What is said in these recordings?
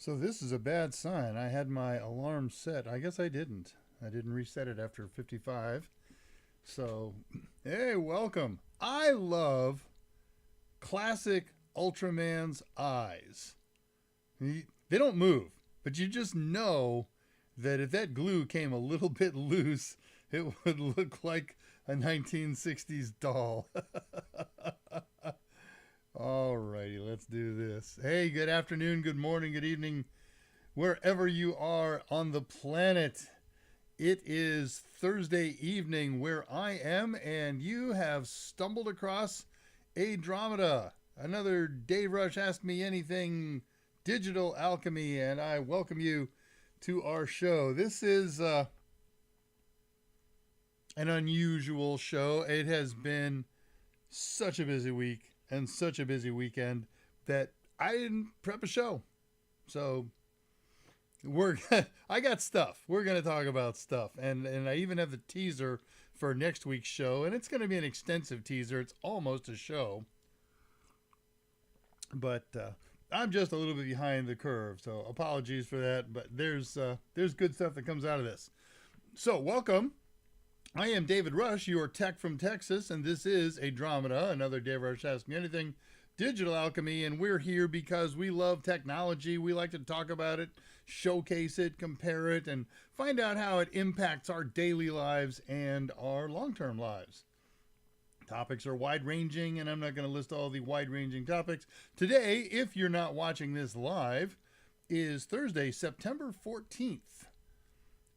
So this is a bad sign. I had my alarm set. I guess I didn't. I didn't reset it after 55. So, hey, welcome. I love classic Ultraman's eyes. They don't move, but you just know that if that glue came a little bit loose, it would look like a 1960s doll. Alrighty, let's do this. Hey, good afternoon, good morning, good evening, wherever you are on the planet. It is Thursday evening where I am, and you have stumbled across ADRAMADA, another Dave Rush Ask Me Anything digital alchemy, and I welcome you to our show. This is an unusual show. It has been such a busy week and such a busy weekend that I didn't prep a show. So I got stuff. We're going to talk about stuff. And I even have the teaser for next week's show, and it's going to be an extensive teaser. It's almost a show. But I'm just a little bit behind the curve, so apologies for that, but there's good stuff that comes out of this. So, welcome. I am David Rush, your tech from Texas, and this is ADRAMADA, another Dave Rush Ask Me Anything digital alchemy, and we're here because we love technology. We like to talk about it, showcase it, compare it, and find out how it impacts our daily lives and our long-term lives. Topics are wide-ranging, and I'm not going to list all the wide-ranging topics. Today, if you're not watching this live, is Thursday, September 14th.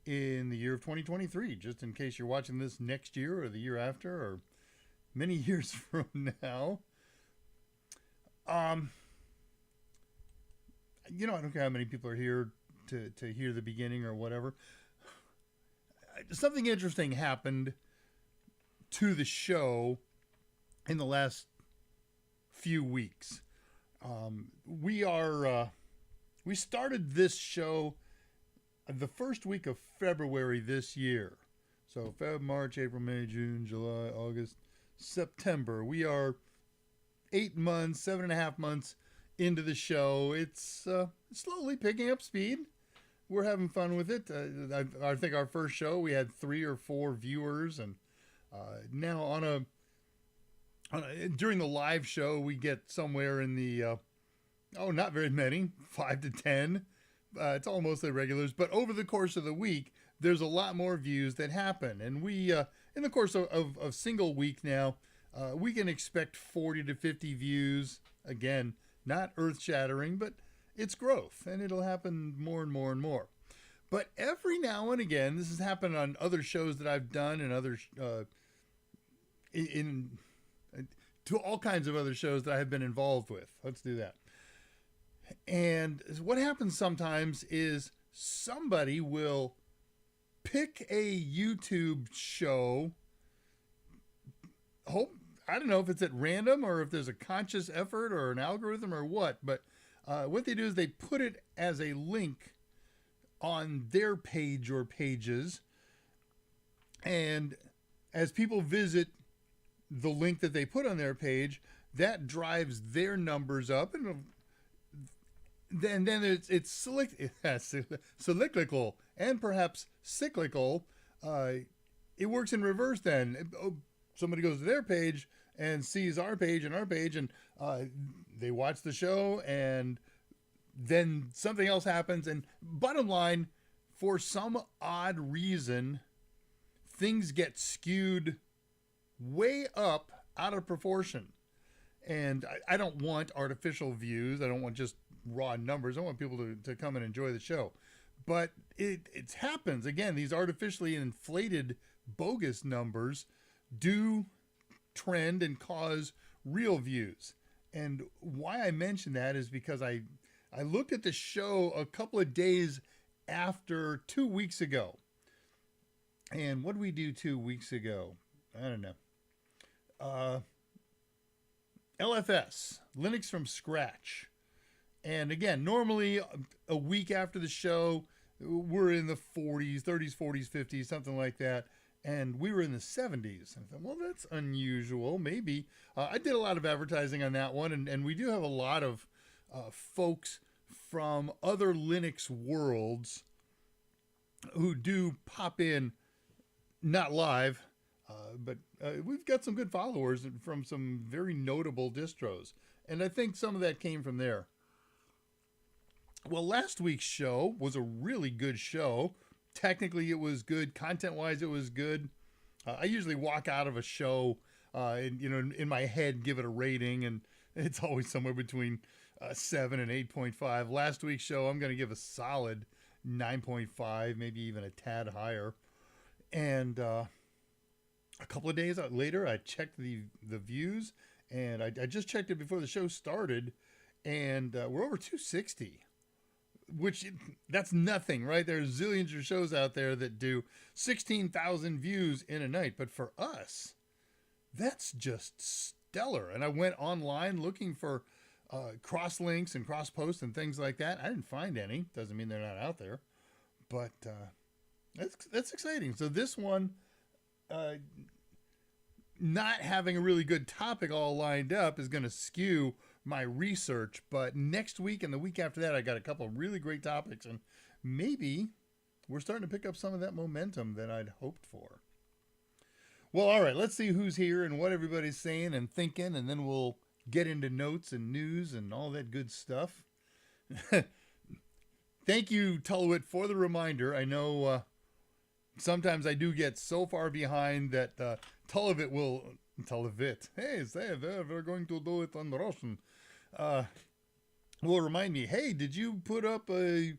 In the year of 2023, just in case you're watching this next year or the year after or many years from now. I don't care how many people are here to hear the beginning or whatever. Something interesting happened to the show in the last few weeks. We started this show the first week of February this year. So Feb, March, April, May, June, July, August, September. We are 7.5 months into the show. It's slowly picking up speed. We're having fun with it. I think our first show we had 3 or 4 viewers, and now during the live show we get somewhere in the not very many, 5 to 10. It's all mostly regulars, but over the course of the week, there's a lot more views that happen. And we, in the course of a single week now, we can expect 40 to 50 views. Again, not earth-shattering, but it's growth, and it'll happen more and more and more. But every now and again, this has happened on other shows that I've done and other to all kinds of other shows that I have been involved with. Let's do that. And what happens sometimes is somebody will pick a YouTube show. I don't know if it's at random or if there's a conscious effort or an algorithm or what, but what they do is they put it as a link on their page or pages. And as people visit the link that they put on their page, that drives their numbers up, and then it's cyclical and perhaps cyclical. It works in reverse then. Somebody goes to their page and sees our page, and they watch the show, and then something else happens. And bottom line, for some odd reason, things get skewed way up out of proportion. And I don't want artificial views. I don't want just raw numbers. I want people to come and enjoy the show. But it happens. Again, these artificially inflated bogus numbers do trend and cause real views. And why I mention that is because I looked at the show a couple of days after 2 weeks ago. And what did we do 2 weeks ago? I don't know. LFS, Linux from scratch. And again, normally a week after the show, we're in the 40s, 30s, 40s, 50s, something like that. And we were in the 70s. And I thought, well, that's unusual. Maybe. I did a lot of advertising on that one. And we do have a lot of folks from other Linux worlds who do pop in, not live, but we've got some good followers from some very notable distros. And I think some of that came from there. Well, last week's show was a really good show. Technically, it was good. Content-wise, it was good. I usually walk out of a show and, in my head, give it a rating, and it's always somewhere between 7 and 8.5. Last week's show, I'm going to give a solid 9.5, maybe even a tad higher. And a couple of days later, I checked the views, and I just checked it before the show started, and we're over 260. Which, that's nothing, right? There's zillions of shows out there that do 16,000 views in a night. But for us, that's just stellar. And I went online looking for cross links and cross posts and things like that. I didn't find any. Doesn't mean they're not out there. But that's exciting. So this one, not having a really good topic all lined up is going to skew my research, but next week and the week after that, I got a couple of really great topics, and maybe we're starting to pick up some of that momentum that I'd hoped for. Well, all right, let's see who's here and what everybody's saying and thinking, and then we'll get into notes and news and all that good stuff. Thank you, Tullowit, for the reminder. I know sometimes I do get so far behind that Tullowit hey, say we're going to do it on Russian. Will remind me, hey, did you put up a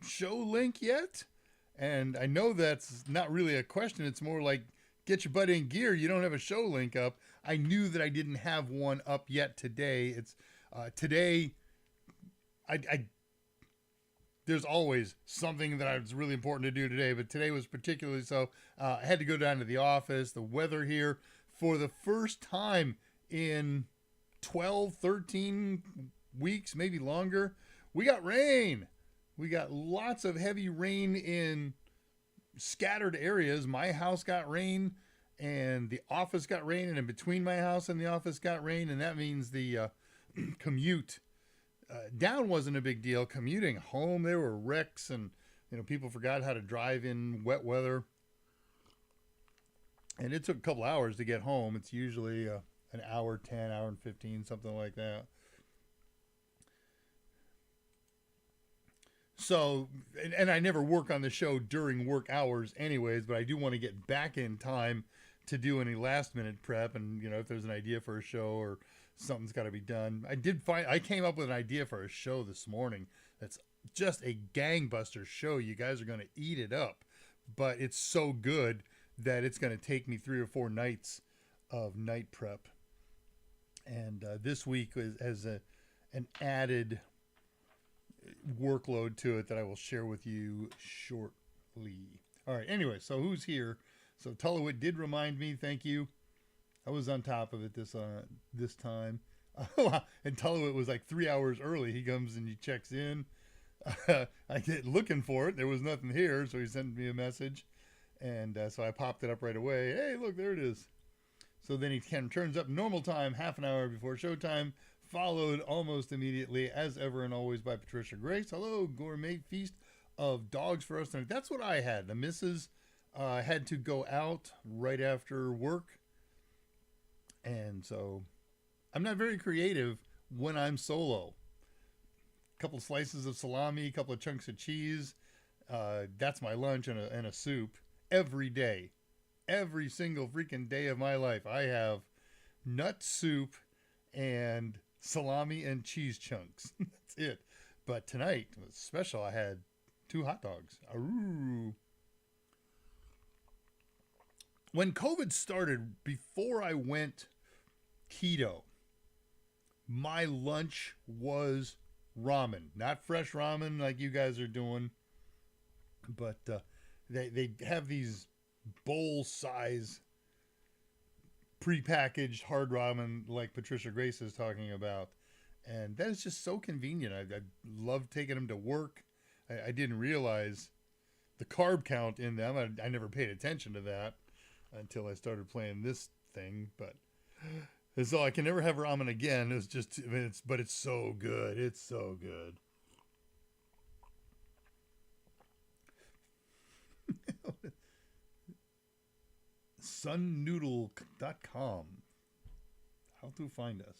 show link yet? And I know that's not really a question. It's more like, get your butt in gear. You don't have a show link up. I knew that I didn't have one up yet today. It's today. There's always something that was really important to do today, but today was particularly so. I had to go down to the office. The weather here, for the first time in 12, 13 weeks, maybe longer, we got rain. We got lots of heavy rain in scattered areas. My house got rain, and the office got rain, and in between my house and the office got rain, and that means the commute down wasn't a big deal. Commuting home, there were wrecks, and people forgot how to drive in wet weather. And it took a couple hours to get home. It's usually an hour 10, hour and 15, something like that. So, and I never work on the show during work hours anyways, but I do want to get back in time to do any last minute prep. And, if there's an idea for a show or something's got to be done. I came up with an idea for a show this morning that's just a gangbuster show. You guys are going to eat it up, but it's so good that it's going to take me 3 or 4 nights of night prep. And this week has an added workload to it that I will share with you shortly. All right. Anyway, so who's here? So Tullowit did remind me. Thank you. I was on top of it this time. And Tullowit was like 3 hours early. He comes and he checks in. I get looking for it. There was nothing here, so he sent me a message. And so I popped it up right away. Hey, look, there it is. So then he turns up normal time, half an hour before showtime, followed almost immediately, as ever and always, by Patricia Grace. Hello, gourmet feast of dogs for us tonight. That's what I had. The missus had to go out right after work. And so I'm not very creative when I'm solo. A couple of slices of salami, a couple of chunks of cheese. That's my lunch and a soup every day. Every single freaking day of my life, I have nut soup and salami and cheese chunks. That's it. But tonight, it was special. I had 2 hot dogs. Aroo. When COVID started, before I went keto, my lunch was ramen. Not fresh ramen like you guys are doing, but they have these bowl size prepackaged hard ramen like Patricia Grace is talking about, and that is just so convenient. I love taking them to work. I didn't realize the carb count in them. I never paid attention to that until I started playing this thing, but so I can never have ramen again. It's just, but it's so good. It's so good. sunnoodle.com. How to find us.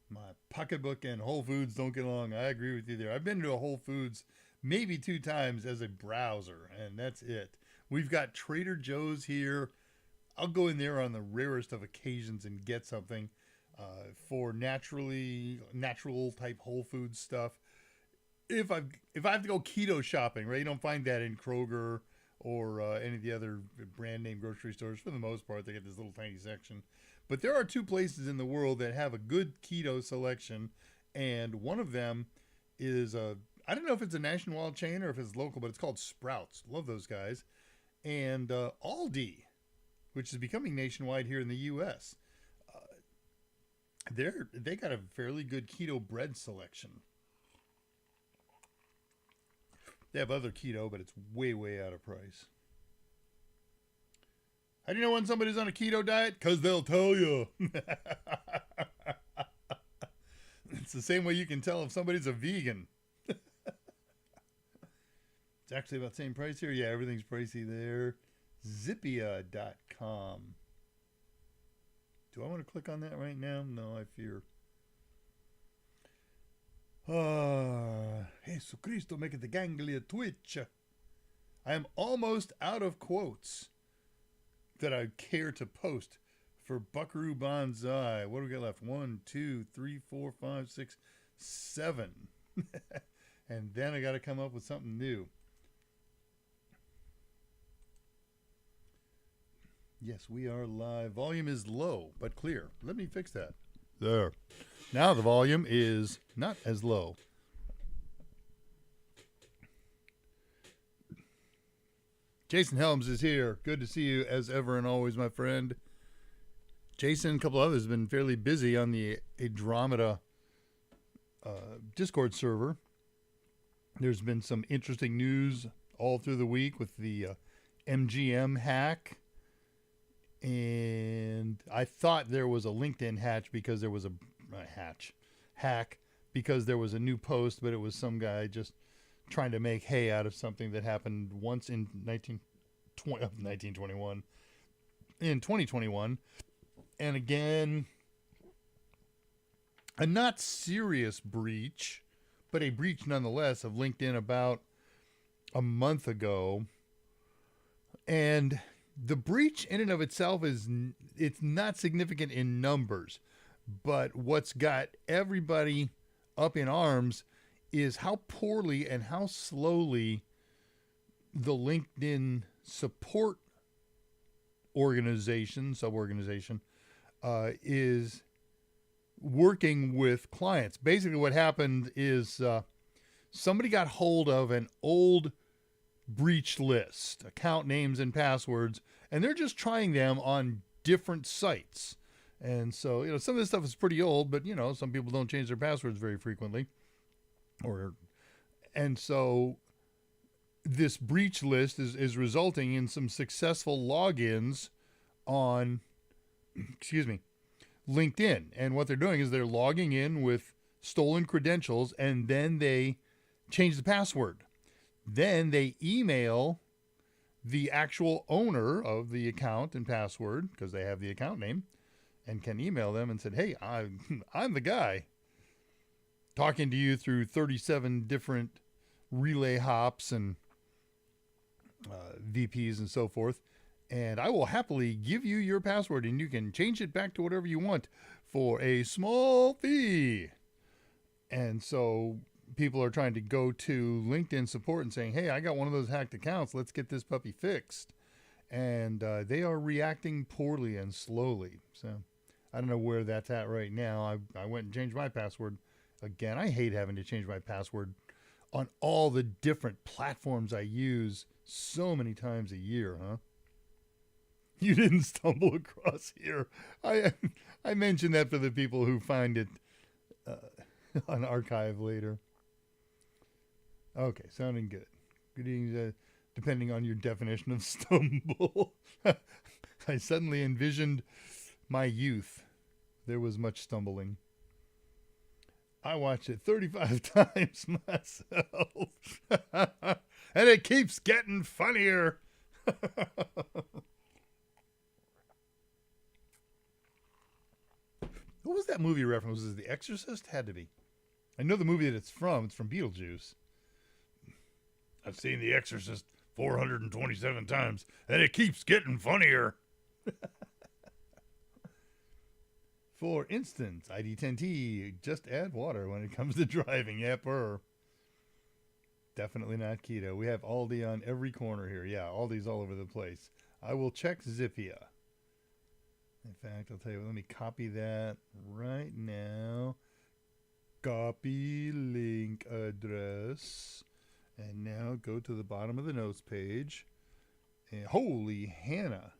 My pocketbook and Whole Foods don't get along. I agree with you there. I've been to a Whole Foods maybe 2 times as a browser, and that's it. We've got Trader Joe's here. I'll go in there on the rarest of occasions and get something for natural type Whole Foods stuff. If I have to go keto shopping, right? You don't find that in Kroger or any of the other brand name grocery stores. For the most part, they get this little tiny section. But there are 2 places in the world that have a good keto selection, and one of them is I don't know if it's a nationwide chain or if it's local, but it's called Sprouts. Love those guys. And Aldi, which is becoming nationwide here in the U.S. They got a fairly good keto bread selection. They have other keto, but it's way, way out of price. How do you know when somebody's on a keto diet? Because they'll tell you. It's the same way you can tell if somebody's a vegan. It's actually about the same price here. Yeah, everything's pricey there. Zippia.com. Do I want to click on that right now? No, I fear. Jesus Cristo, make it the ganglia twitch. I am almost out of quotes that I care to post for Buckaroo Banzai. What do we got left? 1, 2, 3, 4, 5, 6, 7. And then I got to come up with something new. Yes, we are live. Volume is low, but clear. Let me fix that. There. Now the volume is not as low. Jason Helms is here. Good to see you as ever and always, my friend. Jason and a couple others have been fairly busy on the ADRAMADA Discord server. There's been some interesting news all through the week with the MGM hack. And I thought there was a LinkedIn hack because there was a hack because there was a new post, but it was some guy just trying to make hay out of something that happened once in 2021. And again, a not serious breach, but a breach nonetheless of LinkedIn about a month ago. And the breach in and of itself it's not significant in numbers, but what's got everybody up in arms is how poorly and how slowly the LinkedIn support suborganization is working with clients. Basically what happened is somebody got hold of an old breach list, account names and passwords, and they're just trying them on different sites. And so, some of this stuff is pretty old, but some people don't change their passwords very frequently. And so this breach list is resulting in some successful logins on LinkedIn. And what they're doing is they're logging in with stolen credentials, and then they change the password. Then they email the actual owner of the account and password, because they have the account name, and can email them and said, hey, I'm the guy talking to you through 37 different relay hops and VPs and so forth. And I will happily give you your password, and you can change it back to whatever you want for a small fee. And so people are trying to go to LinkedIn support and saying, hey, I got one of those hacked accounts. Let's get this puppy fixed. And they are reacting poorly and slowly. So I don't know where that's at right now. I went and changed my password again. I hate having to change my password on all the different platforms I use so many times a year, huh? You didn't stumble across here. I mentioned that for the people who find it on archive later. Okay, sounding good. Good evening, depending on your definition of stumble. I suddenly envisioned my youth. There was much stumbling. I watched it 35 times myself. And it keeps getting funnier. What was that movie reference? Was it The Exorcist? Had to be. I know the movie that it's from. It's from Beetlejuice. I've seen The Exorcist 427 times, and it keeps getting funnier. For instance, ID10T, just add water when it comes to driving. Yep, definitely not keto. We have Aldi on every corner here. Yeah, Aldi's all over the place. I will check Zippia. In fact, I'll tell you, let me copy that right now. Copy link address. And now go to the bottom of the notes page. And holy Hannah.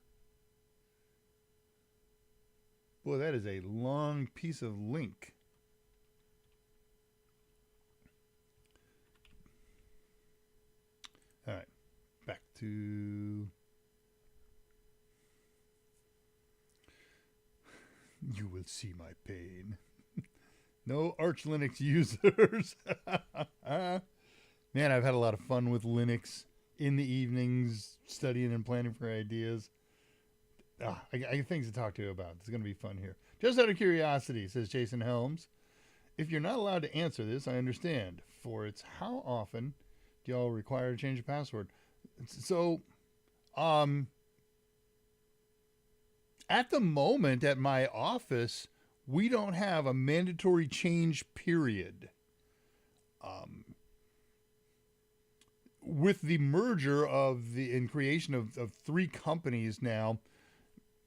Boy, that is a long piece of link. All right, back to... You will see my pain. No Arch Linux users. Man, I've had a lot of fun with Linux in the evenings, studying and planning for ideas. I got things to talk to you about. It's going to be fun here. Just out of curiosity, says Jason Helms, if you're not allowed to answer this, I understand. For it's how often do y'all require to change your password? So, at the moment at my office, we don't have a mandatory change period. With the merger and creation of three companies now,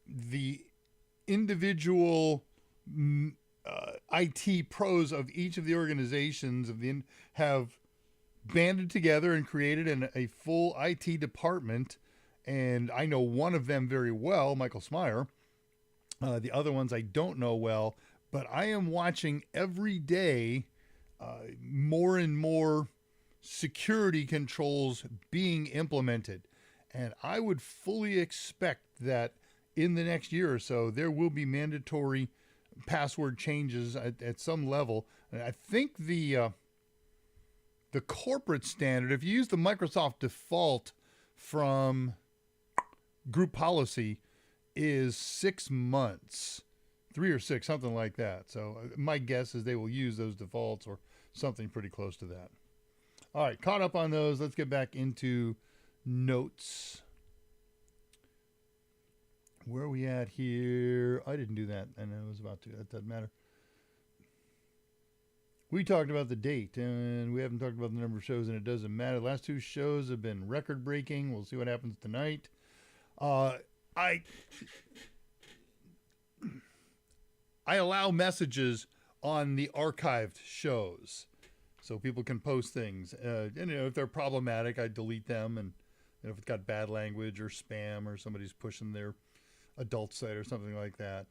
the individual IT pros of each of the organizations have banded together and created a full IT department. And I know one of them very well, Michael Smyer. The other ones I don't know well, but I am watching every day more and more security controls being implemented. And I would fully expect that in the next year or so, there will be mandatory password changes at some level. And I think the corporate standard, if you use the Microsoft default from group policy, is 6 months, 3 or 6, something like that. So my guess is they will use those defaults or something pretty close to that. All right, caught up on those. Let's get back into notes. Where are we at here? I didn't do that, and I was about to. That doesn't matter. We talked about the date, and we haven't talked about the number of shows, and it doesn't matter. The last 2 shows have been record-breaking. We'll see what happens tonight. I allow messages on the archived shows, so people can post things. And if they're problematic, I delete them. And if it's got bad language or spam or somebody's pushing their adult site or something like that.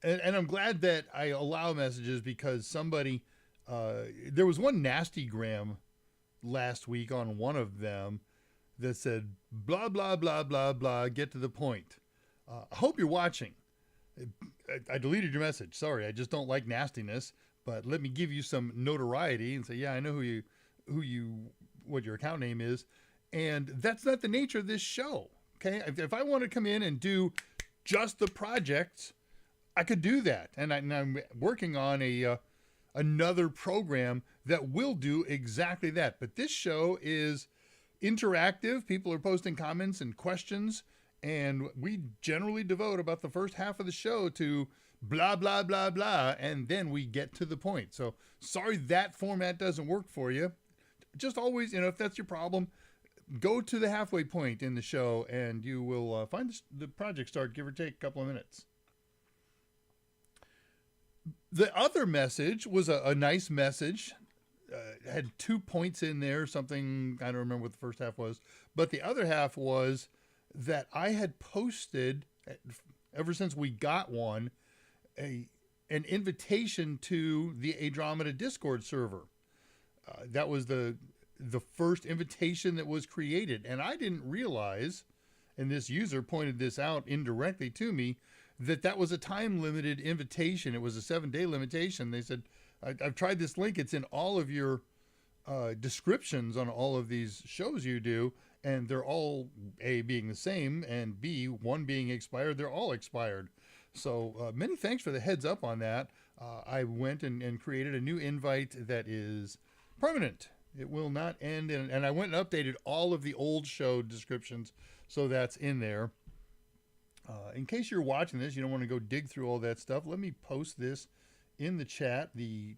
And I'm glad that I allow messages because somebody, there was one nasty gram last week on one of them that said, blah, blah, blah, blah, blah, get to the point. I hope you're watching. I deleted your message. Sorry, I just don't like nastiness. But let me give you some notoriety and say, yeah, I know what your account name is. And that's not the nature of this show. Okay. If I want to come in and do just the projects, I could do that. And I'm working on another program that will do exactly that. But this show is interactive. People are posting comments and questions. And we generally devote about the first half of the show to blah, blah, blah, blah, and then we get to the point. So sorry that format doesn't work for you. Just always, if that's your problem, go to the halfway point in the show and you will find the project start, give or take a couple of minutes. The other message was a nice message. It had 2 points in there, something, I don't remember what the first half was, but the other half was that I had posted, ever since we got one, an invitation to the ADRAMADA Discord server. That was the first invitation that was created. And I didn't realize, and this user pointed this out indirectly to me, that was a time-limited invitation. It was a 7-day limitation. They said, I've tried this link. It's in all of your descriptions on all of these shows you do, and they're all, A, being the same, and B, one being expired. They're all expired. So many thanks for the heads up on that. I went and created a new invite that is permanent. It will not end. And I went and updated all of the old show descriptions, so that's in there. In case you're watching this, you don't want to go dig through all that stuff, let me post this in the chat. The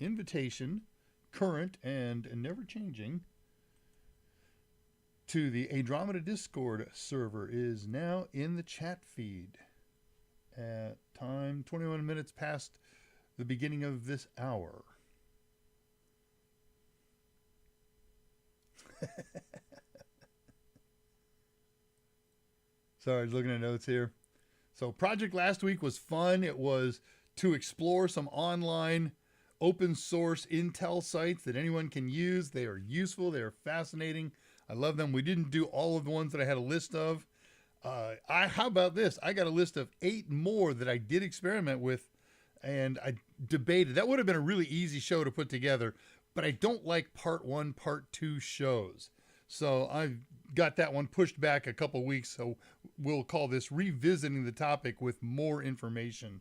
invitation, current and never changing, to the ADRAMADA Discord server is now in the chat feed at time 21 minutes past the beginning of this hour. Sorry, I was looking at notes here. So project last week was fun. It was to explore some online open source Intel sites that anyone can use. They are useful. They are fascinating. I love them. We didn't do all of the ones that I had a list of. How about this? I got a list of 8 more that I did experiment with, and I debated. That would have been a really easy show to put together, but I don't like part 1, part 2 shows. So I've got that one pushed back a couple weeks. So we'll call this revisiting the topic with more information.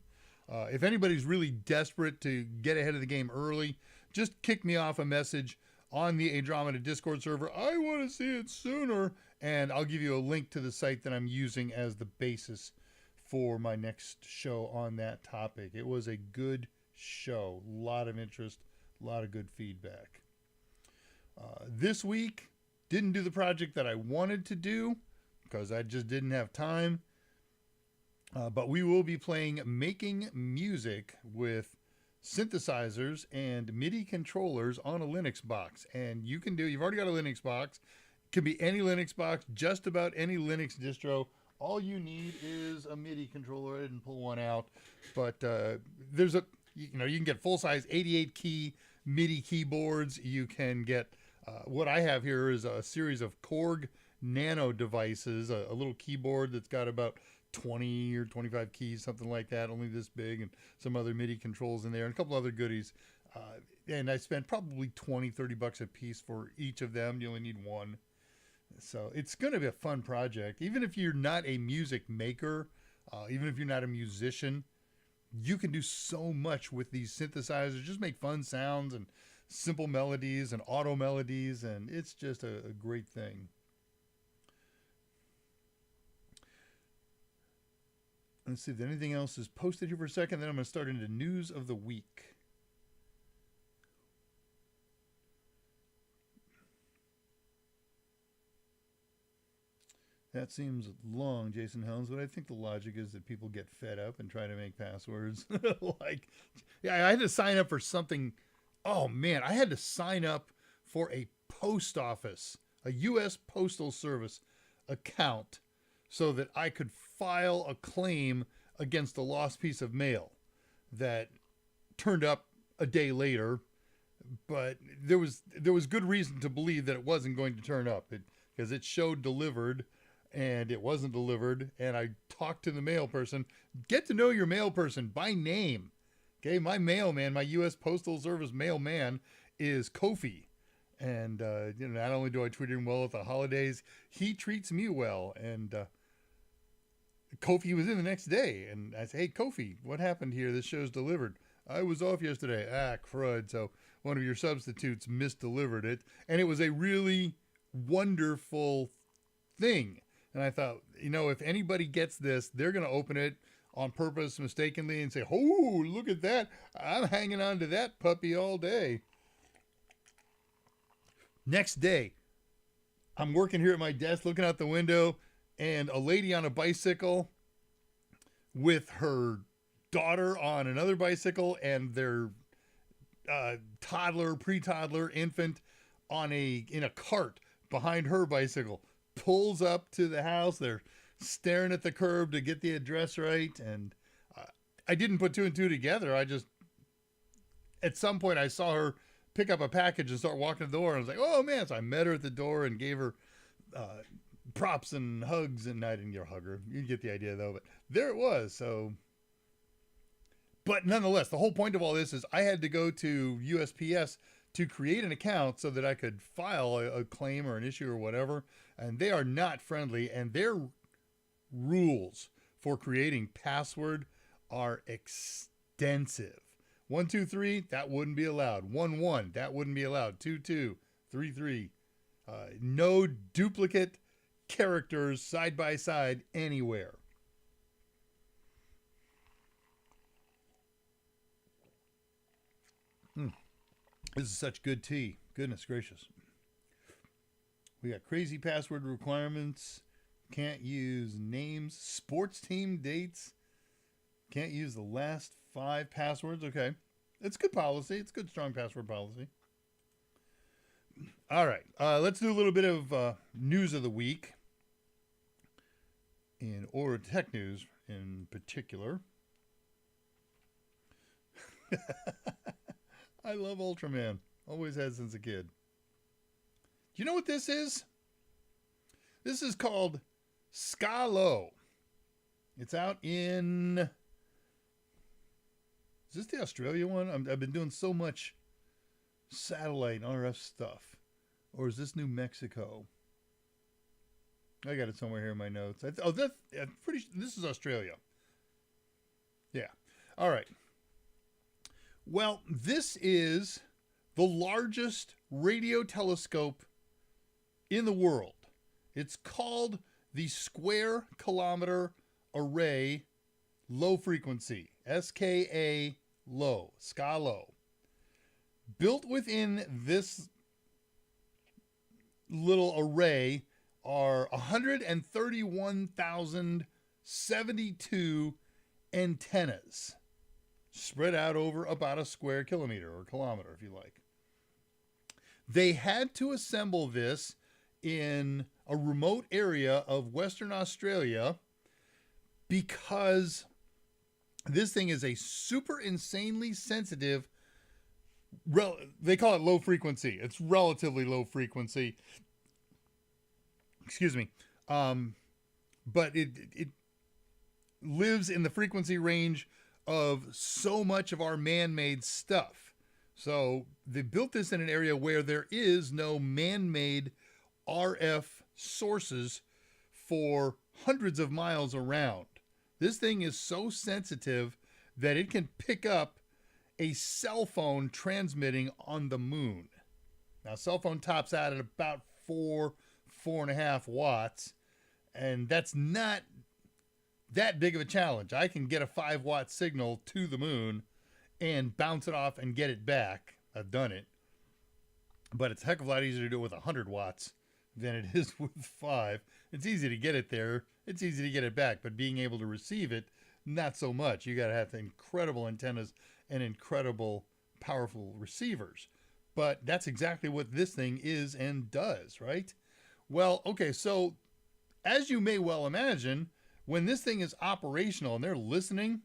If anybody's really desperate to get ahead of the game early, just kick me off a message on the ADRAMADA Discord server. I want to see it sooner. And I'll give you a link to the site that I'm using as the basis for my next show on that topic. It was a good show. A lot of interest, a lot of good feedback. This week, didn't do the project that I wanted to do because I just didn't have time. But we will be playing Making Music with synthesizers and MIDI controllers on a Linux box. And you've already got a Linux box. It can be any Linux box, just about any Linux distro. All you need is a MIDI controller. I didn't pull one out, but you can get full-size 88 key MIDI keyboards. You can get what I have here is a series of Korg Nano devices, a little keyboard that's got about 20 or 25 keys, something like that, only this big, and some other MIDI controls in there, and a couple other goodies. And I spent probably $20-30 a piece for each of them. You only need one. So it's going to be a fun project. Even if you're not a music maker, even if you're not a musician, you can do so much with these synthesizers. Just make fun sounds and simple melodies and auto melodies, and it's just a great thing. Let's see if anything else is posted here for a second. Then I'm going to start into news of the week. That seems long, Jason Helms, but I think the logic is that people get fed up and try to make passwords. I had to sign up for something. Oh, man, I had to sign up for a post office, a U.S. Postal Service account, so that I could file a claim against a lost piece of mail that turned up a day later. But there was good reason to believe that it wasn't going to turn up because it showed delivered and it wasn't delivered. And I talked to the mail person. Get to know your mail person by name. Okay, my mailman, my U.S. Postal Service mailman is Kofi. And not only do I treat him well at the holidays, he treats me well. And Kofi was in the next day, and I said, "Hey, Kofi, what happened here? This show's delivered." "I was off yesterday." "Ah, crud." So one of your substitutes misdelivered it, and it was a really wonderful thing. And I thought, if anybody gets this, they're going to open it on purpose, mistakenly, and say, "Oh, look at that. I'm hanging on to that puppy all day." Next day, I'm working here at my desk, looking out the window, and a lady on a bicycle with her daughter on another bicycle and their toddler, pre-toddler infant in a cart behind her bicycle pulls up to the house. They're staring at the curb to get the address right. And I didn't put 2 and 2 together. At some point I saw her pick up a package and start walking to the door. And I was like, "Oh man." So I met her at the door and gave her props and hugs, and I didn't get a hug her. You get the idea though, but there it was. So, but nonetheless, the whole point of all this is I had to go to USPS to create an account so that I could file a claim or an issue or whatever. And they are not friendly, and their rules for creating password are extensive. 123, that wouldn't be allowed. 11, that wouldn't be allowed. 22, 33. No duplicate characters side by side anywhere. This is such good tea. Goodness gracious. We got crazy password requirements. Can't use names, sports team dates. Can't use the last 5 passwords. Okay. It's good policy. It's good, strong password policy. All right. Let's do a little bit of news of the week. Or tech news in particular. I love Ultraman. Always has since a kid. Do you know what this is? This is called Scalo. It's out in... Is this the Australia one? I've been doing so much satellite and RF stuff. Or is this New Mexico? I got it somewhere here in my notes. I'm pretty sure this is Australia. Yeah. All right. Well, this is the largest radio telescope in the world. It's called the Square Kilometer Array Low Frequency, SKA Low, SKA-Low. Built within this little array are 131,072 antennas spread out over about a square kilometer or kilometer, if you like. They had to assemble this in a remote area of Western Australia because this thing is a super insanely sensitive, they call it low frequency. It's relatively low frequency. Excuse me. But it lives in the frequency range of so much of our man-made stuff. So they built this in an area where there is no man-made RF sources for hundreds of miles around. This thing is so sensitive that it can pick up a cell phone transmitting on the moon. Now, cell phone tops out at about 4.5 watts, and that's not that big of a challenge. I can get a 5-watt signal to the moon and bounce it off and get it back. I've done it. But it's a heck of a lot easier to do it with 100 watts than it is with 5. It's easy to get it there. It's easy to get it back. But being able to receive it, not so much. You got to have incredible antennas and incredible powerful receivers. But that's exactly what this thing is and does, right? Well, okay, so as you may well imagine, when this thing is operational and they're listening,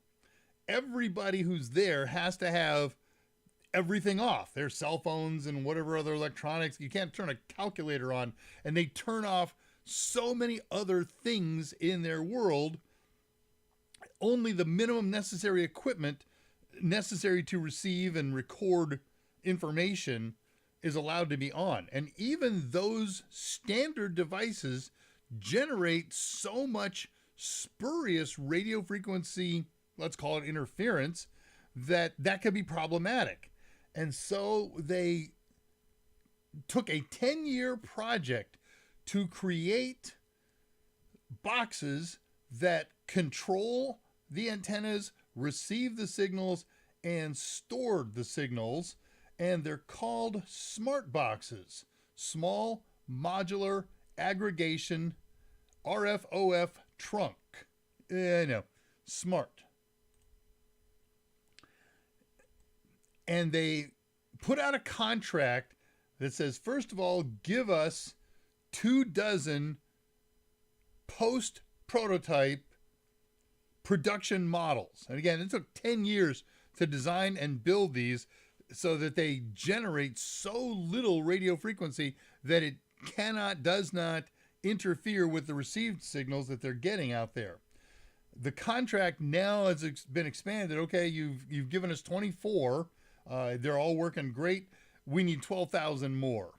everybody who's there has to have everything off. Their cell phones and whatever other electronics. You can't turn a calculator on, and they turn off so many other things in their world. Only the minimum necessary equipment necessary to receive and record information is allowed to be on. And even those standard devices generate so much spurious radio frequency, let's call it interference, that could be problematic. And so they took a 10-year project to create boxes that control the antennas, receive the signals, and stored the signals. And they're called smart boxes, small modular aggregation RFOF trunk. No, smart. And they put out a contract that says, first of all, give us 24 post-prototype production models. And again, it took 10 years to design and build these so that they generate so little radio frequency that it does not interfere with the received signals that they're getting out there. The contract now has been expanded. Okay, you've given us 24. They're all working great. We need 12,000 more.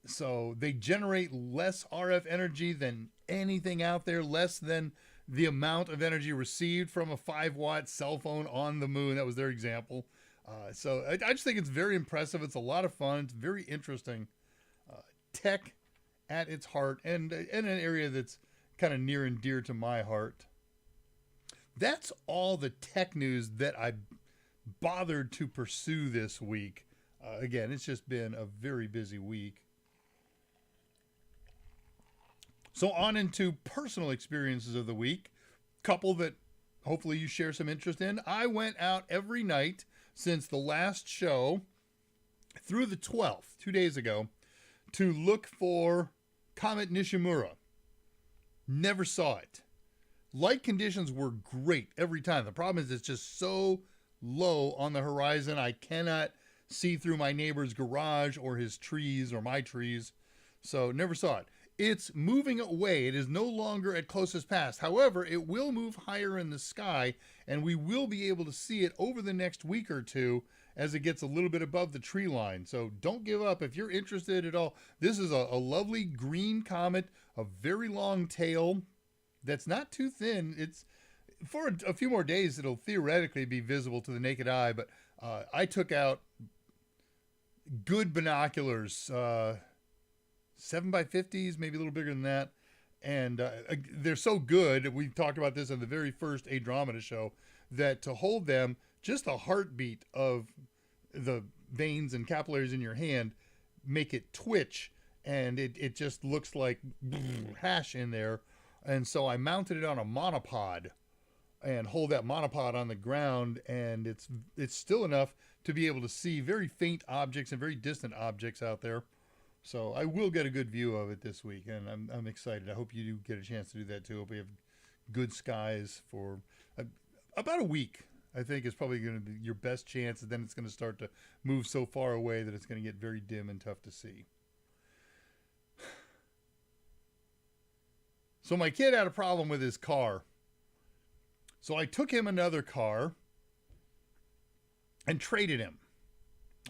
So they generate less RF energy than anything out there, less than the amount of energy received from a 5-watt cell phone on the moon. That was their example. So I just think it's very impressive. It's a lot of fun. It's very interesting. Tech at its heart, and in an area that's kind of near and dear to my heart. That's all the tech news that I bothered to pursue this week. Again, it's just been a very busy week. So on into personal experiences of the week. Couple that hopefully you share some interest in. I went out every night since the last show through the 12th, 2 days ago, to look for Comet Nishimura. Never saw it. Light conditions were great every time. The problem is it's just so low on the horizon. I cannot see through my neighbor's garage or his trees or my trees. So never saw it. It's moving away. It is no longer at closest pass. However, it will move higher in the sky, and we will be able to see it over the next week or two as it gets a little bit above the tree line. So don't give up if you're interested at all. This is a lovely green comet, a very long tail that's not too thin. It's for a few more days, it'll theoretically be visible to the naked eye, but I took out good binoculars, 7x50s, maybe a little bigger than that. And they're so good. We talked about this in the very first ADRAMADA show, that to hold them, just a heartbeat of the veins and capillaries in your hand make it twitch, and it just looks like hash in there. And so I mounted it on a monopod and hold that monopod on the ground, and it's still enough to be able to see very faint objects and very distant objects out there. So I will get a good view of it this week, and I'm excited. I hope you do get a chance to do that too. I hope we have good skies for about a week. I think is probably going to be your best chance, and then it's going to start to move so far away that it's going to get very dim and tough to see. So my kid had a problem with his car. So I took him another car and traded him.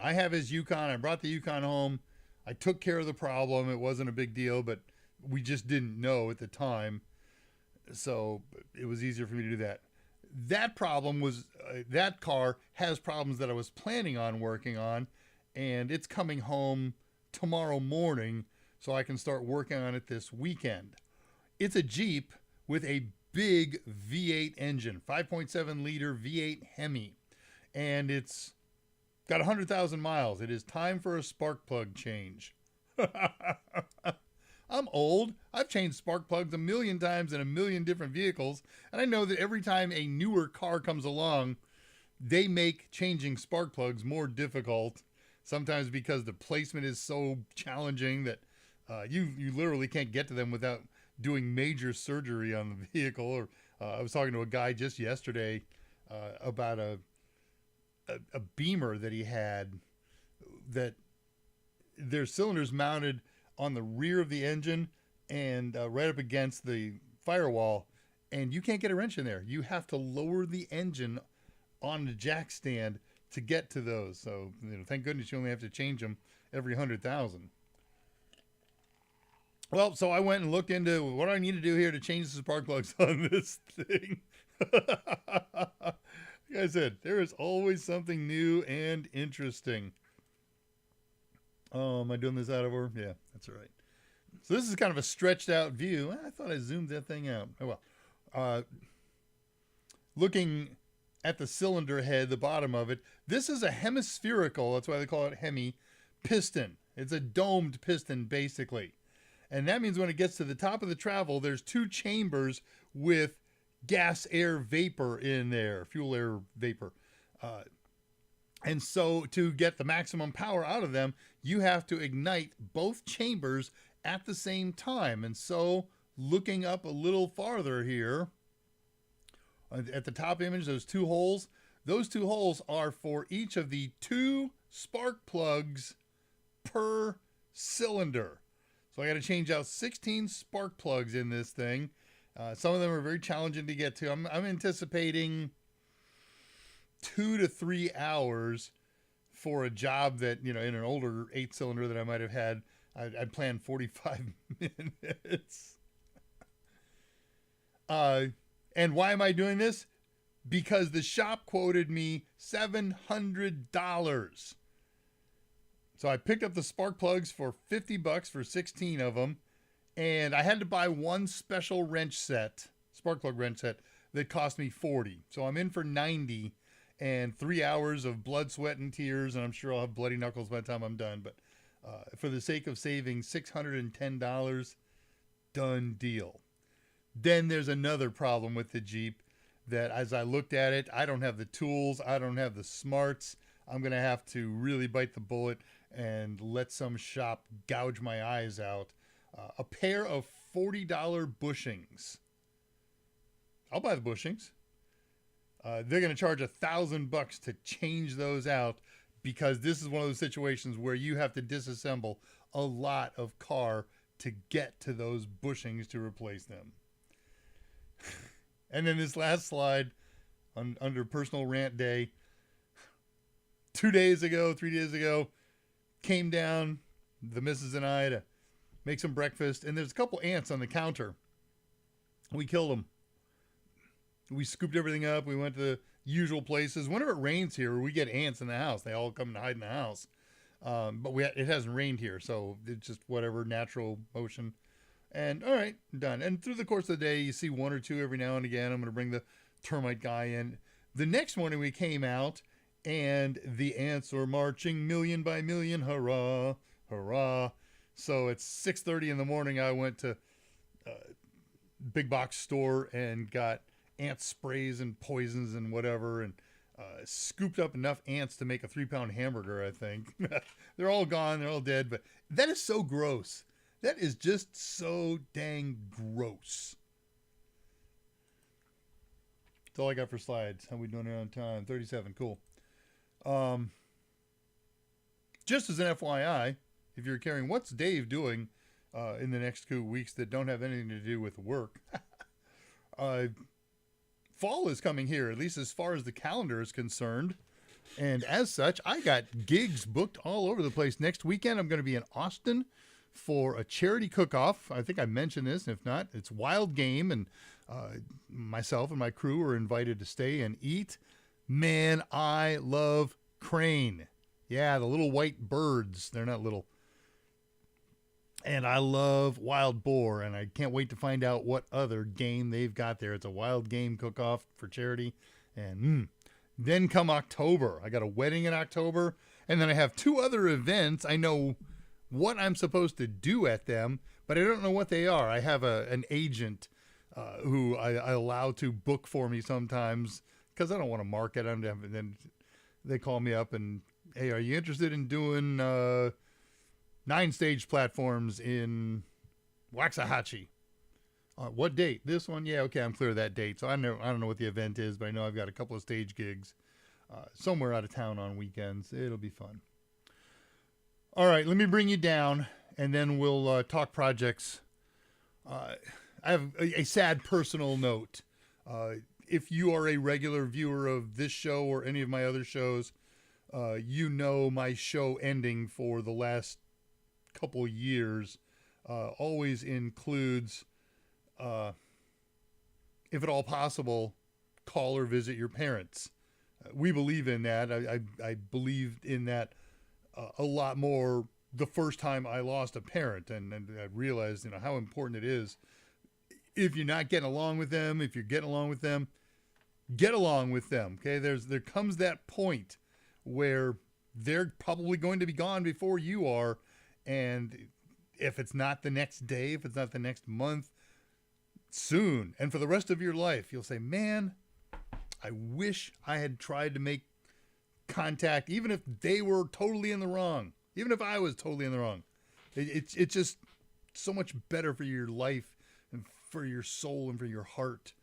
I have his Yukon. I brought the Yukon home. I took care of the problem. It wasn't a big deal, but we just didn't know at the time. So it was easier for me to do that. That problem was, that car has problems that I was planning on working on, and it's coming home tomorrow morning so I can start working on it this weekend. It's a Jeep with a big V8 engine, 5.7 liter V8 Hemi, and it's got 100,000 miles. It is time for a spark plug change. I'm old. I've changed spark plugs a million times in a million different vehicles, and I know that every time a newer car comes along, they make changing spark plugs more difficult, sometimes because the placement is so challenging that you literally can't get to them without doing major surgery on the vehicle. Or I was talking to a guy just yesterday about a Beamer that he had, that their cylinders mounted on the rear of the engine and right up against the firewall, and you can't get a wrench in there. You have to lower the engine on the jack stand to get to those. So thank goodness you only have to change them every 100,000. Well, so I went and looked into what I need to do here to change the spark plugs on this thing. Like I said, there is always something new and interesting. Oh, am I doing this out of order? Yeah, that's all right. So this is kind of a stretched out view. I thought I zoomed that thing out. Oh well. Looking at the cylinder head, the bottom of it, this is a hemispherical, that's why they call it Hemi, piston. It's a domed piston, basically. And that means when it gets to the top of the travel, there's two chambers with gas, air, vapor in there, fuel, air, vapor. And so to get the maximum power out of them, you have to ignite both chambers at the same time. And so looking up a little farther here, at the top image, those two holes are for each of the 2 spark plugs per cylinder. So I got to change out 16 spark plugs in this thing. Some of them are very challenging to get to. I'm anticipating 2 to 3 hours for a job that, in an older 8-cylinder that I might have had, I'd planned 45 minutes. And why am I doing this? Because the shop quoted me $700. So I picked up the spark plugs for $50 for 16 of them. And I had to buy one special wrench set, spark plug wrench set, that cost me $40. So I'm in for $90 and 3 hours of blood, sweat, and tears. And I'm sure I'll have bloody knuckles by the time I'm done. But for the sake of saving $610, done deal. Then there's another problem with the Jeep that as I looked at it, I don't have the tools. I don't have the smarts. I'm going to have to really bite the bullet and let some shop gouge my eyes out. A pair of $40 bushings. I'll buy the bushings. They're going to charge $1,000 to change those out because this is one of those situations where you have to disassemble a lot of car to get to those bushings to replace them. And then this last slide under personal rant day. 3 days ago, came down, the missus and I, to make some breakfast. And there's a couple ants on the counter. We killed them. We scooped everything up. We went to the usual places. Whenever it rains here, we get ants in the house. They all come to hide in the house. But it hasn't rained here, so it's just whatever, natural motion. And all right, done. And through the course of the day, you see one or two every now and again. I'm going to bring the termite guy in. The next morning we came out, and the ants were marching million by million. Hurrah, hurrah. So at 6:30 in the morning, I went to big box store and got ant sprays and poisons and whatever, and scooped up enough ants to make a 3-pound hamburger, I think. They're all gone. They're all dead. But that is so gross. That is just so dang gross. That's all I got for slides. How we doing here on time? 37. Cool. Just as an FYI, if you're caring, what's Dave doing in the next 2 weeks that don't have anything to do with work? Fall is coming here, at least as far as the calendar is concerned. And as such, I got gigs booked all over the place. Next weekend, I'm going to be in Austin for a charity cook-off. I think I mentioned this. If not, it's wild game. And myself and my crew are invited to stay and eat. Man, I love crane. Yeah, the little white birds. They're not little. And I love wild boar, and I can't wait to find out what other game they've got there. It's a wild game cook-off for charity. And then come October, I got a wedding in October, and then I have 2 other events. I know what I'm supposed to do at them, but I don't know what they are. I have an agent who I allow to book for me sometimes because I don't want to market them. And then they call me up and, hey, are you interested in doing 9 stage platforms in Waxahachie? What date? This one? Yeah, okay, I'm clear of that date. So I don't know what the event is, but I know I've got a couple of stage gigs somewhere out of town on weekends. It'll be fun. All right, let me bring you down, and then we'll talk projects. I have a sad personal note. If you are a regular viewer of this show or any of my other shows, you know my show ending for the last couple years always includes, if at all possible, call or visit your parents. We believe in that. I believed in that a lot more the first time I lost a parent, and I realized how important it is. If you're not getting along with them, if you're getting along with them, get along with them. Okay, there comes that point where they're probably going to be gone before you are. And if it's not the next day, if it's not the next month, soon. And for the rest of your life, you'll say, man, I wish I had tried to make contact, even if they were totally in the wrong, even if I was totally in the wrong. It's just so much better for your life and for your soul and for your heart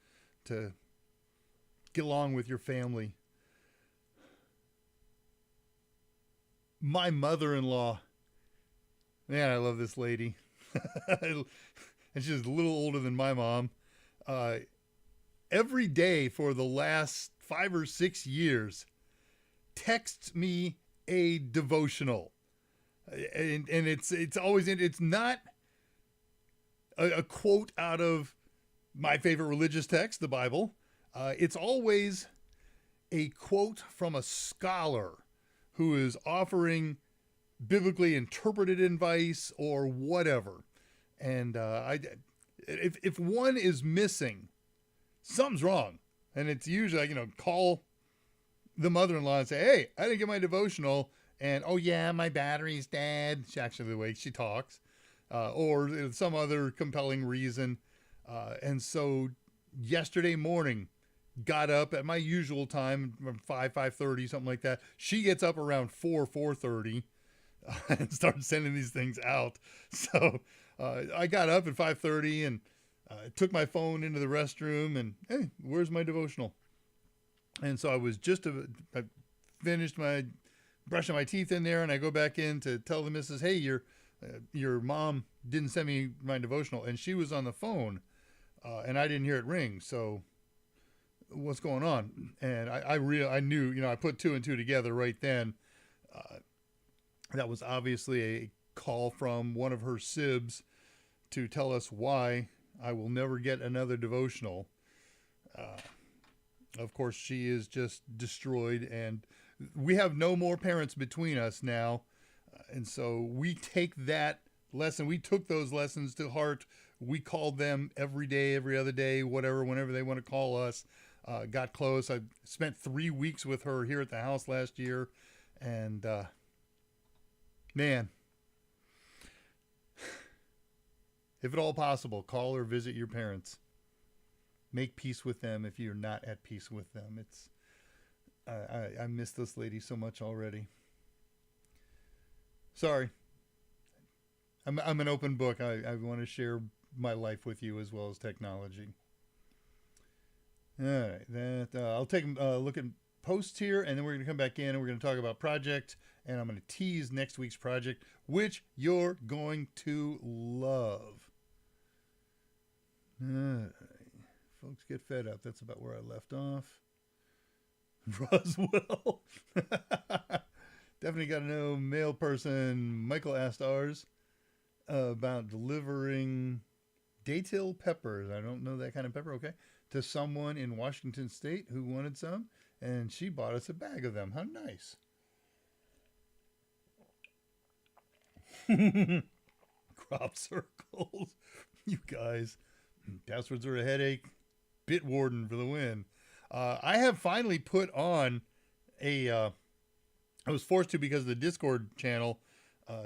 to get along with your family. My mother-in-law, man, I love this lady. And she's a little older than my mom. Every day for the last 5 or 6 years, texts me a devotional. And it's always, it's not a quote out of my favorite religious text, the Bible, it's always a quote from a scholar who is offering biblically interpreted advice or whatever. And if one is missing, something's wrong. And it's usually, call the mother-in-law and say, hey, I didn't get my devotional. And, oh, yeah, my battery's dead. She actually, the way she talks. Or some other compelling reason. And so yesterday morning, got up at my usual time, 5:30, something like that. She gets up around 4:30 and started sending these things out. So I got up at 5:30 and took my phone into the restroom and, hey, where's my devotional? And so I was I finished my brushing my teeth in there, and I go back in to tell the missus, hey, your mom didn't send me my devotional, and she was on the phone, and I didn't hear it ring. So what's going on? And I knew, I put two and two together right then. That was obviously a call from one of her sibs to tell us why I will never get another devotional. Of course, she is just destroyed, and we have no more parents between us now. And so we take that lesson. We took those lessons to heart. We called them every day, every other day, whatever, whenever they want to call us. Got close. I spent 3 weeks with her here at the house last year. And, man, if at all possible, call or visit your parents. Make peace with them if you're not at peace with them. I miss this lady so much already. Sorry. I'm an open book. I want to share my life with you as well as technology. All right. I'll take a look at posts here, and then we're going to come back in and we're going to talk about project, and I'm going to tease next week's project, which you're going to love. All right. Folks, get fed up. That's about where I left off. Roswell. Definitely got to know mail person. Michael asked ours about delivering datil peppers. I don't know that kind of pepper. Okay. To someone in Washington State who wanted some, and she bought us a bag of them. How nice. Crop circles. You guys. Passwords are a headache. Bitwarden for the win. I have finally put on I was forced to because of the Discord channel,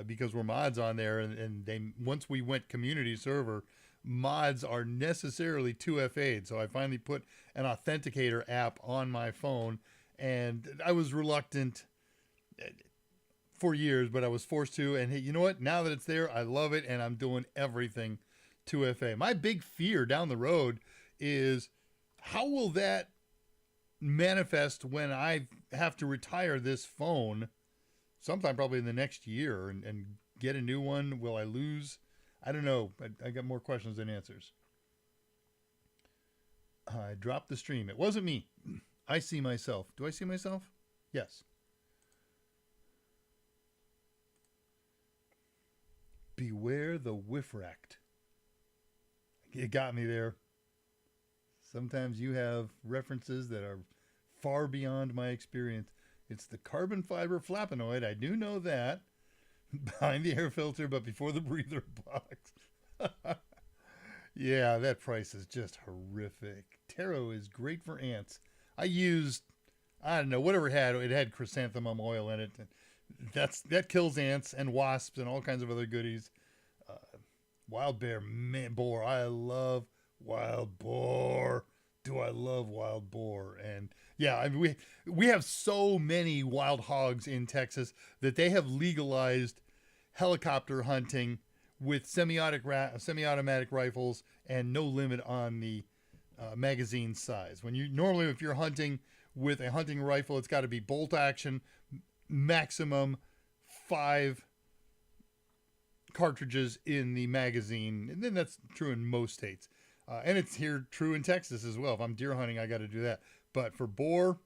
because we're mods on there, and they once we went community server, mods are necessarily 2FA'd. So I finally put an authenticator app on my phone, and I was reluctant for years, but I was forced to. And hey, you know what? Now that it's there, I love it, and I'm doing everything 2FA. My big fear down the road is how will that manifest when I have to retire this phone sometime probably in the next year and get a new one. Will I lose? I don't know. I got more questions than answers. I dropped the stream. It wasn't me. I see myself. Do I see myself? Yes. Beware the whiffract. It got me there. Sometimes you have references that are far beyond my experience. It's the carbon fiber flavonoid. I do know that. Behind the air filter, but before the breather box. Yeah, that price is just horrific. Taro is great for ants. I don't know, whatever it had chrysanthemum oil in it. That kills ants and wasps and all kinds of other goodies. Wild bear, boar. I love wild boar. Do I love wild boar? And yeah, I mean, we have so many wild hogs in Texas that they have legalized helicopter hunting with semi-automatic rifles and no limit on the magazine size. If you're hunting with a hunting rifle, it's got to be bolt action, maximum 5 cartridges in the magazine, and then that's true in most states. And it's here true in Texas as well. If I'm deer hunting, I got to do that. But for boar,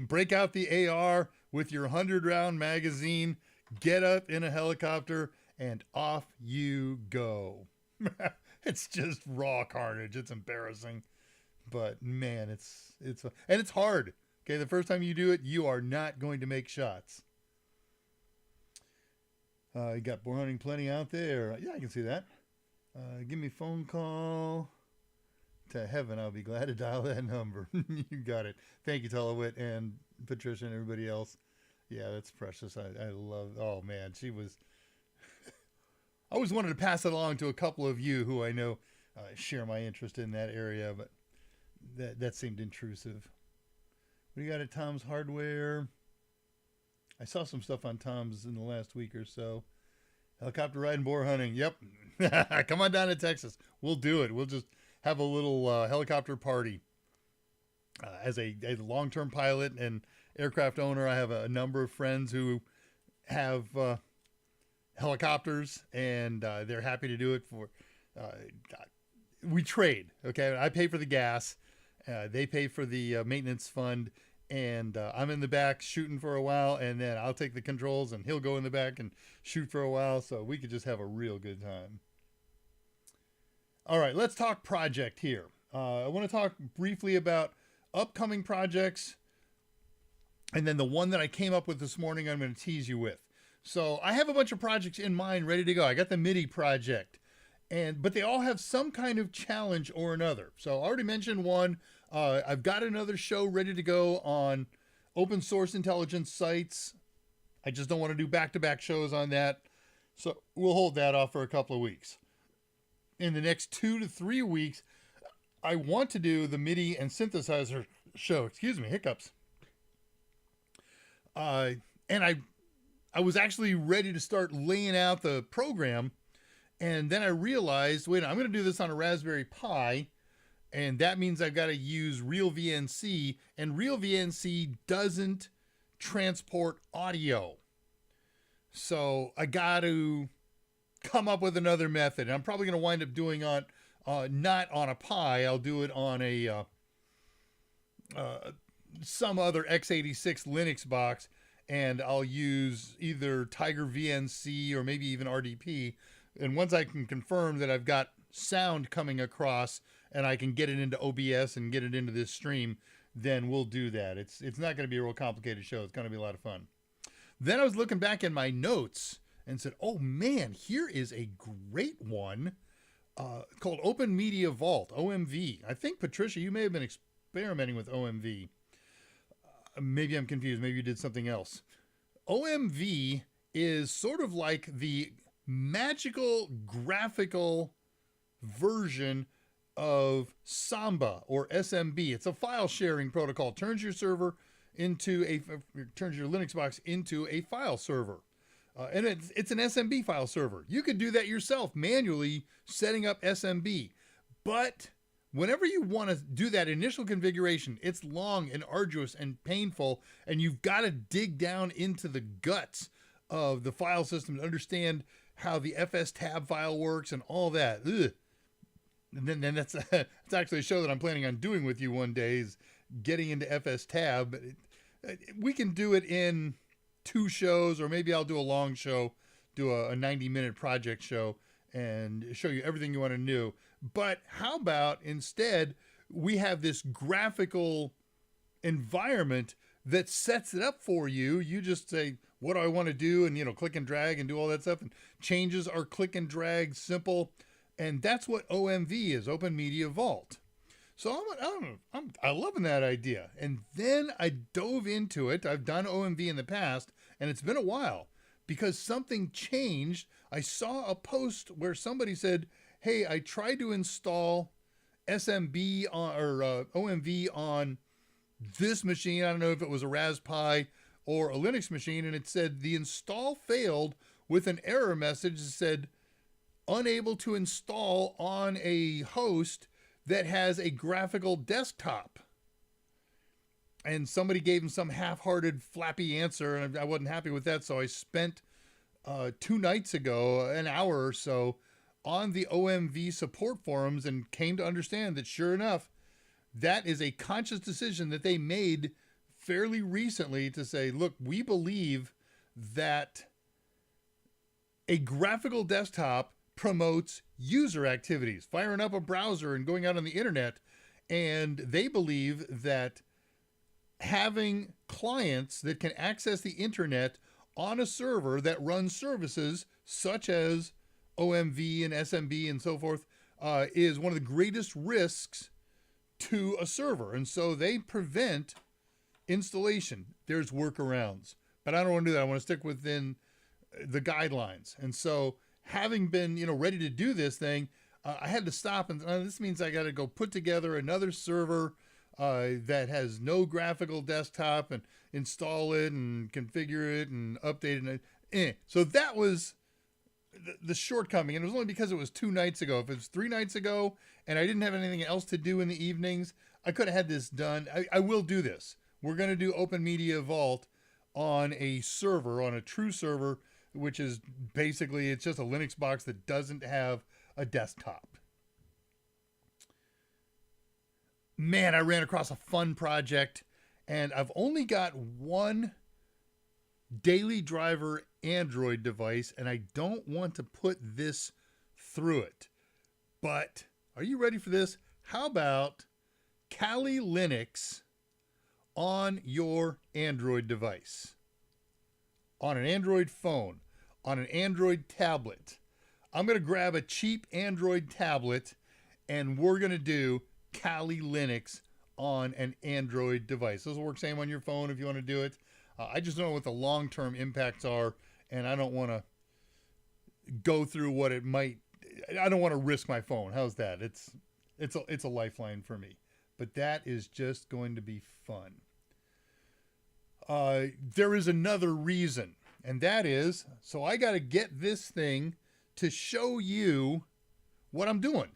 break out the AR with your 100-round magazine, get up in a helicopter, and off you go. It's just raw carnage. It's embarrassing. But man, and it's hard. Okay, the first time you do it, you are not going to make shots. You got boar hunting plenty out there. Yeah, I can see that. Give me a phone call. To heaven, I'll be glad to dial that number. You got it. Thank you, Telewit and Patricia and everybody else. Yeah, that's precious. I love. Oh man, she was. I always wanted to pass it along to a couple of you who I know share my interest in that area, but that seemed intrusive. What do you got at Tom's Hardware? I saw some stuff on Tom's in the last week or so. Helicopter riding, boar hunting. Yep. Come on down to Texas. We'll do it. We'll just have a little helicopter party. As a long-term pilot and aircraft owner, I have a number of friends who have helicopters, and they're happy to do it for. We trade. Okay, I pay for the gas, they pay for the maintenance fund, and I'm in the back shooting for a while, and then I'll take the controls, and he'll go in the back and shoot for a while, so we could just have a real good time. All right, let's talk project here. I want to talk briefly about upcoming projects, and then the one that I came up with this morning I'm going to tease you with. So I have a bunch of projects in mind ready to go. I got the MIDI project, but they all have some kind of challenge or another. So I already mentioned one. I've got another show ready to go on open source intelligence sites. I just don't want to do back-to-back shows on that. So we'll hold that off for a couple of weeks. In the next 2 to 3 weeks, I want to do the MIDI and synthesizer show. Excuse me, hiccups. And I was actually ready to start laying out the program, and then I realized, wait, I'm going to do this on a Raspberry Pi, and that means I've got to use Real VNC, and Real VNC doesn't transport audio. So I got to come up with another method. I'm probably going to wind up doing on not on a Pi. I'll do it on a some other x86 Linux box, and I'll use either Tiger VNC or maybe even RDP. And once I can confirm that I've got sound coming across and I can get it into OBS and get it into this stream, then we'll do that. It's not going to be a real complicated show. It's going to be a lot of fun. Then I was looking back in my notes and said, oh man, here is a great one called Open Media Vault, OMV. I think, Patricia, you may have been experimenting with OMV. Maybe I'm confused. Maybe you did something else. OMV is sort of like the magical graphical version of Samba or SMB. It's a file sharing protocol. Turns your Linux box into a file server. And it's an SMB file server. You could do that yourself manually, setting up SMB. But whenever you want to do that initial configuration, it's long and arduous and painful, and you've got to dig down into the guts of the file system to understand how the fstab file works and all that. Ugh. And then that's actually a show that I'm planning on doing with you one day, is getting into fstab. We can do it in 2 shows, or maybe I'll do a long show, do a 90-minute project show, and show you everything you want to know. But how about instead we have this graphical environment that sets it up for you. You just say, what do I want to do? And, click and drag and do all that stuff. And changes are click and drag, simple. And that's what OMV is, Open Media Vault. So I'm loving that idea. And then I dove into it. I've done OMV in the past, and it's been a while because something changed. I saw a post where somebody said, hey, I tried to install SMB or OMV on this machine. I don't know if it was a Raspberry Pi or a Linux machine, and it said the install failed with an error message that said unable to install on a host that has a graphical desktop. And somebody gave him some half-hearted, flappy answer, and I wasn't happy with that, so I spent 2 nights ago, an hour or so, on the OMV support forums and came to understand that, sure enough, that is a conscious decision that they made fairly recently to say, look, we believe that a graphical desktop promotes user activities, firing up a browser and going out on the internet. And they believe that having clients that can access the internet on a server that runs services such as OMV and SMB and so forth is one of the greatest risks to a server. And so they prevent installation. There's workarounds, but I don't want to do that. I want to stick within the guidelines. And so having been, ready to do this thing, I had to stop, and this means I got to go put together another server that has no graphical desktop and install it and configure it and update it. So that was the shortcoming, and it was only because it was 2 nights ago. If it was 3 nights ago and I didn't have anything else to do in the evenings, I could have had this done. I will do this. We're going to do Open Media Vault on a server, on a true server, which is basically, it's just a Linux box that doesn't have a desktop. Man, I ran across a fun project, and I've only got one daily driver Android device, and I don't want to put this through it. But are you ready for this? How about Kali Linux on your Android device? On an Android phone, on an Android tablet. I'm going to grab a cheap Android tablet, and we're going to do Kali Linux on an Android device. This will work same on your phone if you want to do it. I just don't know what the long-term impacts are, and I don't want to go through what it might. I don't want to risk my phone. How's that? It's a lifeline for me. But that is just going to be fun. There is another reason, and that is, so I got to get this thing to show you what I'm doing.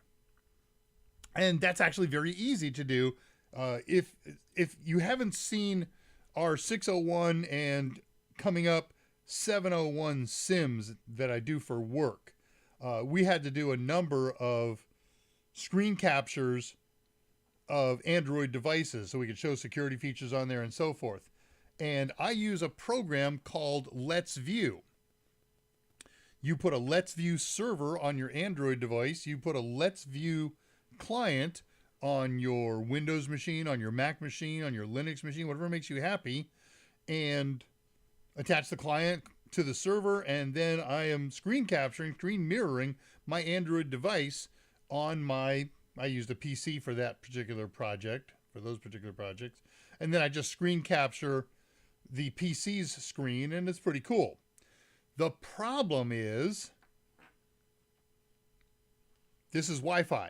And that's actually very easy to do. If you haven't seen our 601 and coming up 701 sims that I do for work, we had to do a number of screen captures of Android devices so we could show security features on there and so forth. And I use a program called Let's View. You put a Let's View server on your Android device. You put a Let's View client on your Windows machine, on your Mac machine, on your Linux machine, whatever makes you happy, and attach the client to the server, and then I am screen capturing, screen mirroring my Android device on I used a PC for that particular project, for those particular projects, and then I just screen capture the PC's screen, and it's pretty cool. The problem is, this is Wi-Fi.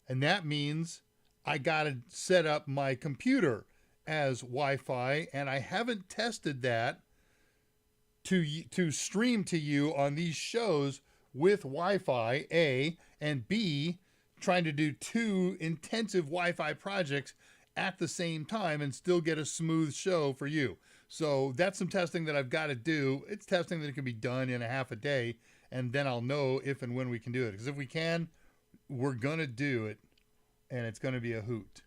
And that means I got to set up my computer as Wi-Fi, and I haven't tested that to stream to you on these shows with Wi-Fi, A, and B, trying to do 2 intensive Wi-Fi projects at the same time and still get a smooth show for you. So that's some testing that I've got to do. It's testing that can be done in a half a day, and then I'll know if and when we can do it. Because if we can, we're going to do it, and it's going to be a hoot.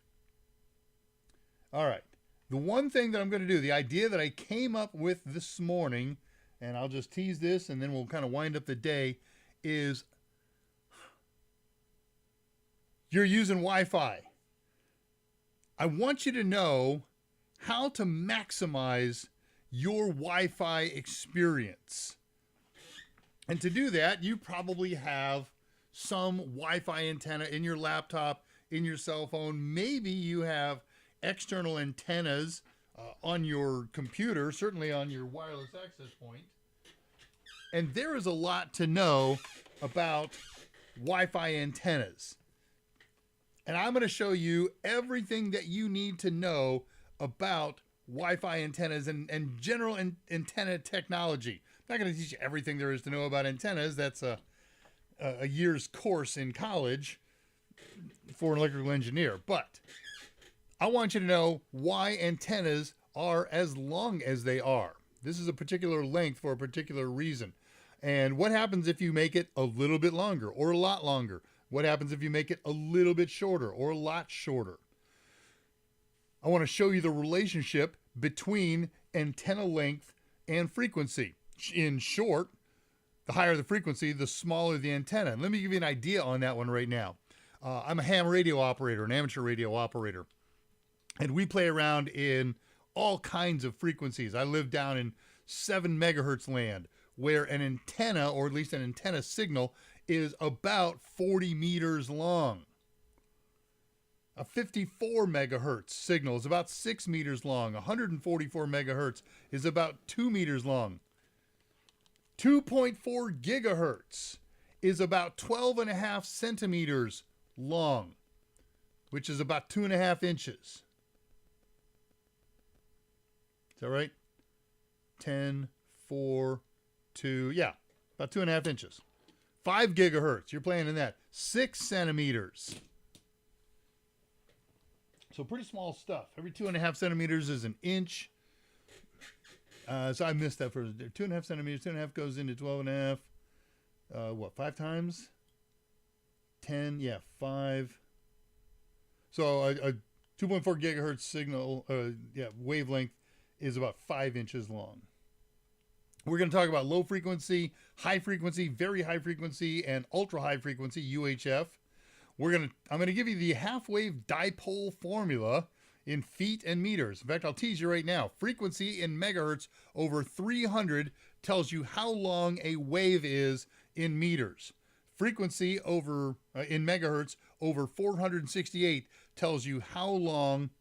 All right. The one thing that I'm going to do, the idea that I came up with this morning, and I'll just tease this, and then we'll kind of wind up the day, is you're using Wi-Fi. I want you to know how to maximize your Wi-Fi experience. And to do that, you probably have some Wi-Fi antenna in your laptop, in your cell phone. Maybe you have external antennas on your computer, certainly on your wireless access point. And there is a lot to know about Wi-Fi antennas. And I'm going to show you everything that you need to know about Wi-Fi antennas and general antenna technology. I'm not going to teach you everything there is to know about antennas. That's a year's course in college for an electrical engineer. But I want you to know why antennas are as long as they are. This is a particular length for a particular reason. And what happens if you make it a little bit longer or a lot longer? What happens if you make it a little bit shorter or a lot shorter? I want to show you the relationship between antenna length and frequency. In short, The higher the frequency, the smaller the antenna. And let me give you an idea on that one right now. I'm a ham radio operator, an amateur radio operator, and we play around in all kinds of frequencies. I live down in 7 megahertz land, where an antenna, or at least an antenna signal, is about 40 meters long. A 54 megahertz signal is about 6 meters long. 144 megahertz is about 2 meters long. 2.4 gigahertz is about 12.5 centimeters long, which is about 2.5 inches. Is that right? 10, 4, 2, yeah, about 2.5 inches. 5 gigahertz, you're playing in that. 6 centimeters. So pretty small stuff. Every 2.5 centimeters is an inch. So I missed that for 2.5 centimeters. 2.5 goes into 12.5. What, 5 times? 10, yeah, 5. So a 2.4 gigahertz signal, wavelength is about 5 inches long. We're going to talk about low frequency, very high frequency, and ultra high frequency, UHF. I'm going to give you the half-wave dipole formula in feet and meters. In fact, I'll tease you right now. Frequency in megahertz over 300 tells you how long a wave is in meters. Frequency over in megahertz over 468 tells you how long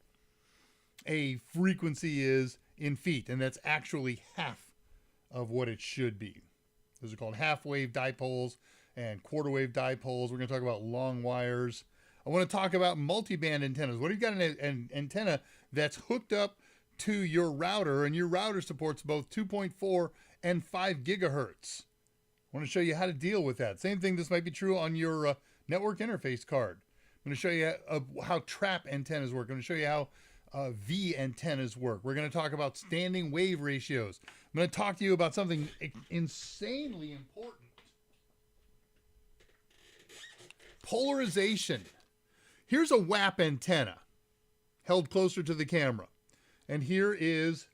a frequency is in feet, and that's actually half of what it should be. Those are called half-wave dipoles and quarter-wave dipoles. We're going to talk about long wires. I want to talk about multiband antennas. What if you've got an antenna that's hooked up to your router, and your router supports both 2.4 and 5 gigahertz? I want to show you how to deal with that. Same thing, this might be true on your network interface card. I'm going to show you how trap antennas work. I'm going to show you how V antennas work. We're going to talk about standing wave ratios. I'm going to talk to you about something insanely important. Polarization. Here's a WAP antenna held closer to the camera. And here is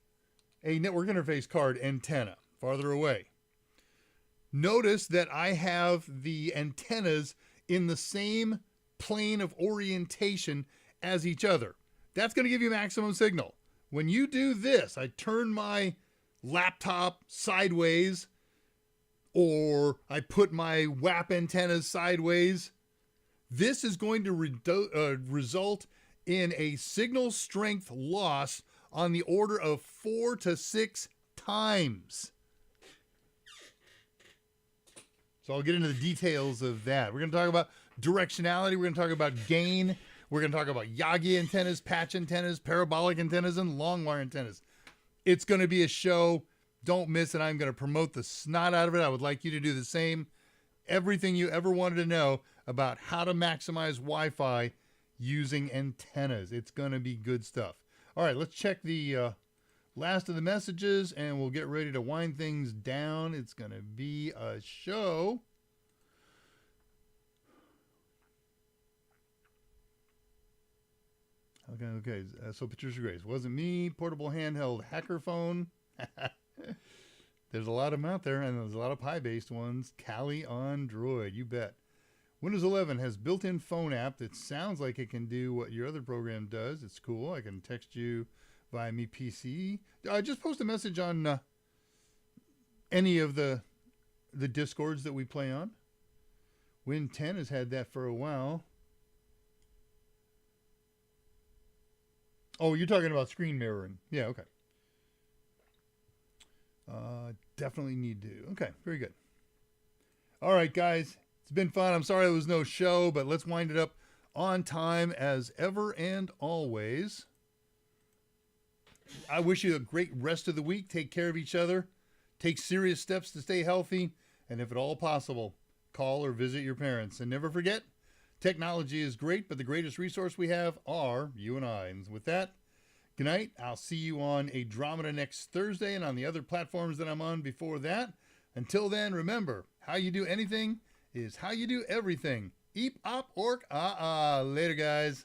a network interface card antenna farther away. Notice that I have the antennas in the same plane of orientation as each other. That's going to give you maximum signal. When you do this, I turn my laptop sideways, or I put my WAP antennas sideways, this is going to result in a signal strength loss on the order of 4 to 6 times. So I'll get into the details of that. We're going to talk about directionality. We're going to talk about gain. We're going to talk about Yagi antennas, patch antennas, parabolic antennas, and long wire antennas. It's going to be a show. Don't miss it. I'm going to promote the snot out of it. I would like you to do the same. Everything you ever wanted to know about how to maximize Wi-Fi using antennas. It's going to be good stuff. All right, let's check the last of the messages, and we'll get ready to wind things down. It's going to be a show. Okay. So Patricia Grace, wasn't me. Portable handheld hacker phone. There's a lot of them out there, and there's a lot of Pi-based ones. Kali on Droid, you bet. Windows 11 has built-in phone app that sounds like it can do what your other program does. It's cool. I can text you via me PC. Just post a message on any of the Discords that we play on. Win 10 has had that for a while. Oh, you're talking about screen mirroring. Yeah, okay. Definitely need to. Okay, very good. All right, guys. It's been fun. I'm sorry there was no show, but let's wind it up on time as ever and always. I wish you a great rest of the week. Take care of each other. Take serious steps to stay healthy. And if at all possible, call or visit your parents. And never forget, technology is great, but the greatest resource we have are you and I. And with that, good night. I'll see you on ADRAMADA next Thursday and on the other platforms that I'm on before that. Until then, remember, how you do anything is how you do everything. Eep, op, ork, ah. Later, guys.